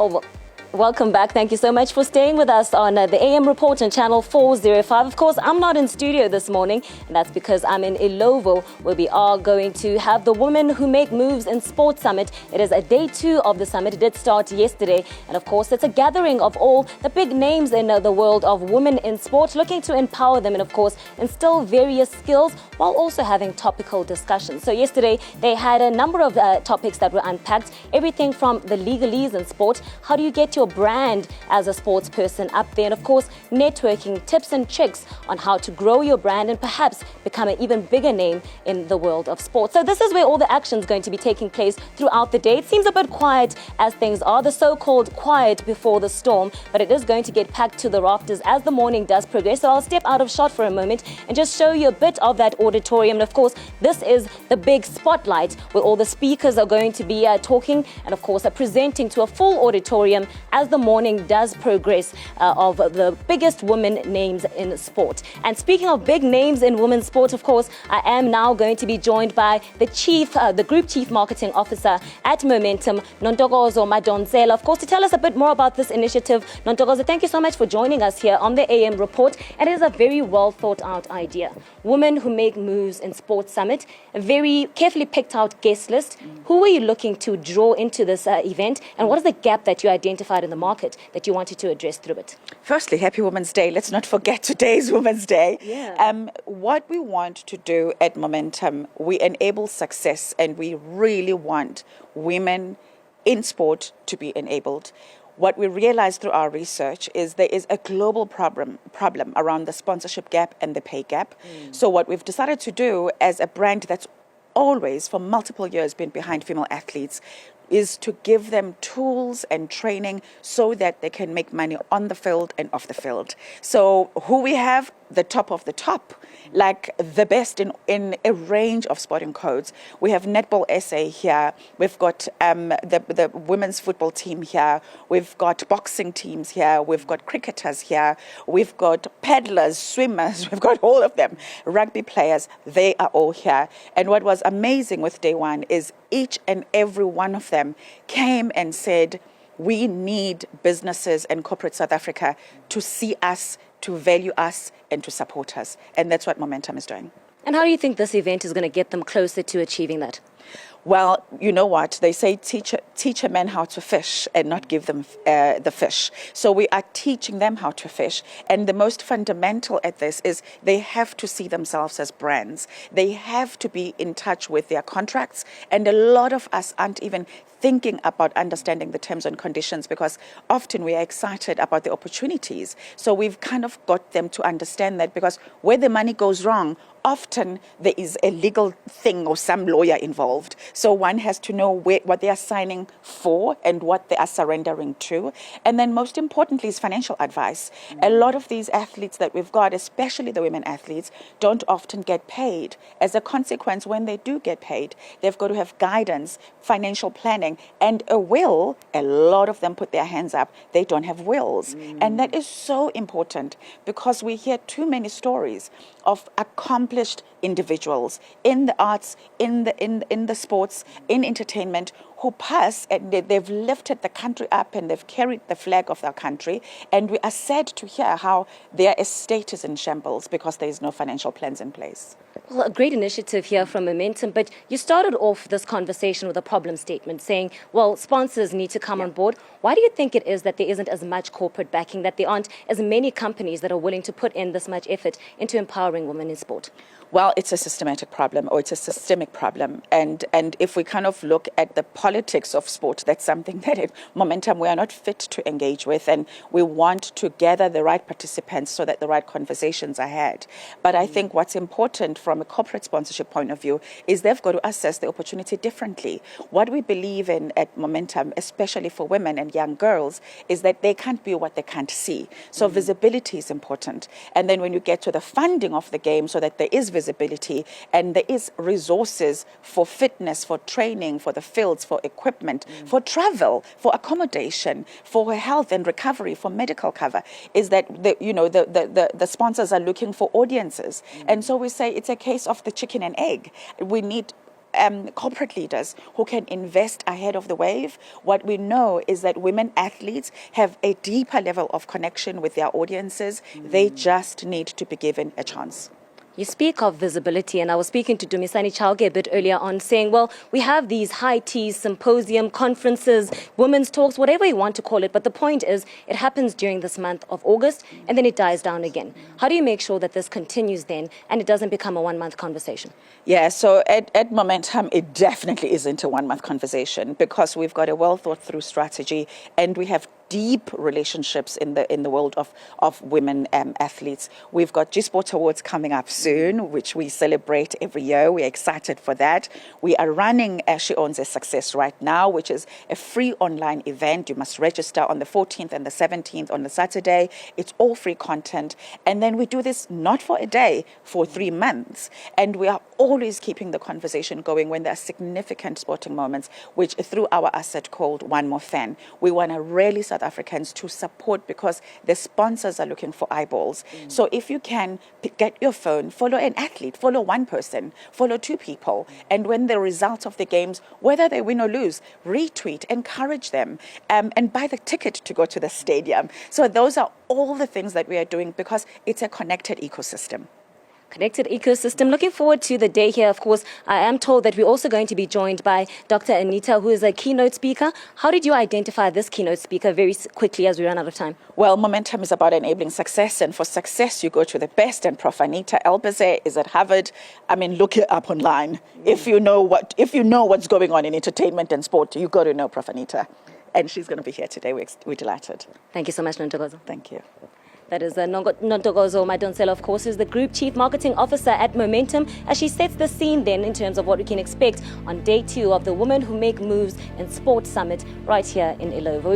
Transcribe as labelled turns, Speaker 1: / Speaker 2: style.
Speaker 1: Oh, welcome back. Thank you so much for staying with us on the AM Report on Channel 405. Of course, I'm not in studio this morning, and that's because I'm in Ilovo, where we are going to have the Women Who Make Moves in Sports Summit. It is a day 2 of the summit. It did start yesterday, and of course, it's a gathering of all the big names in the world of women in sport, looking to empower them and, of course, instill various skills while also having topical discussions. So yesterday, they had a number of topics that were unpacked, everything from the legalese in sport. How do you get your brand as a sports person up there, and of course networking, tips and tricks on how to grow your brand and perhaps become an even bigger name in the world of sports. So this is where all the action is going to be taking place throughout the day. It seems a bit quiet as things are, the so-called quiet before the storm, but it is going to get packed to the rafters as the morning does progress. So I'll step out of shot for a moment and just show you a bit of that auditorium. And of course, this is the big spotlight where all the speakers are going to be talking and of course presenting to a full auditorium as the morning does progress of the biggest women names in sport. And speaking of big names in women's sport, of course, I am now going to be joined by the Group Chief Marketing Officer at Momentum, Nontokozo Madonsela, of course, to tell us a bit more about this initiative. Nontokozo, thank you so much for joining us here on the AM Report. And it is a very well thought out idea. Women Who Make Moves in Sports Summit, a very carefully picked out guest list. Who were you looking to draw into this event, and what is the gap that you identified in the market that you wanted to address through it?
Speaker 2: Firstly, happy Women's Day. Let's not forget today's Women's Day.
Speaker 1: Yeah.
Speaker 2: What we want to do at Momentum, we enable success, and we really want women in sport to be enabled. What we realized through our research is there is a global problem around the sponsorship gap and the pay gap. So what we've decided to do as a brand that's always, for multiple years, been behind female athletes, is to give them tools and training so that they can make money on the field and off the field. So who we have, the top of the top, like the best in a range of sporting codes. We have Netball SA here. We've got the women's football team here. We've got boxing teams here. We've got cricketers here. We've got paddlers, swimmers. We've got all of them. Rugby players, they are all here. And what was amazing with day one is each and every one of them came and said, we need businesses and corporate South Africa to see us, to value us, and to support us. And that's what Momentum is doing.
Speaker 1: And how do you think this event is going to get them closer to achieving that?
Speaker 2: Well, you know what? They say teach a man how to fish and not give them the fish. So we are teaching them how to fish. And the most fundamental at this is they have to see themselves as brands. They have to be in touch with their contracts. And a lot of us aren't even thinking about understanding the terms and conditions because often we are excited about the opportunities. So we've kind of got them to understand that because where the money goes wrong, often there is a legal thing or some lawyer involved. So one has to know what they are signing for and what they are surrendering to. And then most importantly is financial advice. A lot of these athletes that we've got, especially the women athletes, don't often get paid. As a consequence, when they do get paid, they've got to have guidance, financial planning, and a will. A lot of them put their hands up. They don't have wills. And that is so important because we hear too many stories of accomplished individuals in the arts, in the sports, in entertainment, who pass and they've lifted the country up and they've carried the flag of their country. And we are sad to hear how their estate is in shambles because there is no financial plans in place.
Speaker 1: Well, a great initiative here from Momentum, but you started off this conversation with a problem statement saying, well, sponsors need to come on board. Why do you think it is that there isn't as much corporate backing, that there aren't as many companies that are willing to put in this much effort into empowering women in sport?
Speaker 2: Well, it's a systematic problem or it's a systemic problem. And if we kind of look at the politics of sport, that's something that at Momentum we are not fit to engage with. And we want to gather the right participants so that the right conversations are had. But I think what's important from a corporate sponsorship point of view is they've got to assess the opportunity differently. What we believe in at Momentum, especially for women and young girls, is that they can't be what they can't see. So visibility is important. And then when you get to the funding of the game so that there is visibility and there is resources for fitness, for training, for the fields, for equipment, for travel, for accommodation, for health and recovery, for medical cover, is that the sponsors are looking for audiences. And so we say it's a case of the chicken and egg. We need corporate leaders who can invest ahead of the wave. What we know is that women athletes have a deeper level of connection with their audiences. They just need to be given a chance.
Speaker 1: You speak of visibility, and I was speaking to Dumisani Chauke a bit earlier on saying, well, we have these high teas, symposium, conferences, women's talks, whatever you want to call it. But the point is, it happens during this month of August, and then it dies down again. How do you make sure that this continues then, and it doesn't become a one-month conversation?
Speaker 2: Yeah, so at Momentum, it definitely isn't a one-month conversation because we've got a well-thought-through strategy, and we have deep relationships in the world of women athletes. We've got G-Sport Awards coming up soon, which we celebrate every year. We're excited for that. We are running She Owns a Success right now, which is a free online event. You must register on the 14th and the 17th on the Saturday. It's all free content. And then we do this not for a day, for 3 months. And we are always keeping the conversation going when there are significant sporting moments, which through our asset called One More Fan, we want to really South Africans to support because the sponsors are looking for eyeballs. So if you can get your phone, follow an athlete, follow one person, follow 2 people, and when the results of the games, whether they win or lose, retweet, encourage them, and buy the ticket to go to the stadium. So those are all the things that we are doing because it's a connected ecosystem.
Speaker 1: Connected ecosystem. Looking forward to the day here. Of course, I am told that we're also going to be joined by Dr. Anita, who is a keynote speaker. How did you identify this keynote speaker very quickly as we run out of time?
Speaker 2: Well, Momentum is about enabling success, and for success, you go to the best. And Prof. Anita Elbaze is at Harvard. I mean, look it up online. If you know what's going on in entertainment and sport, you got to know Prof. Anita, and she's going to be here today. We're delighted.
Speaker 1: Thank you so much, Nontokozo.
Speaker 2: Thank you.
Speaker 1: That is Nontokozo Madonsela, of course, is the Group Chief Marketing Officer at Momentum, as she sets the scene then in terms of what we can expect on day 2 of the Women Who Make Moves in Sport Summit right here in Ilovo.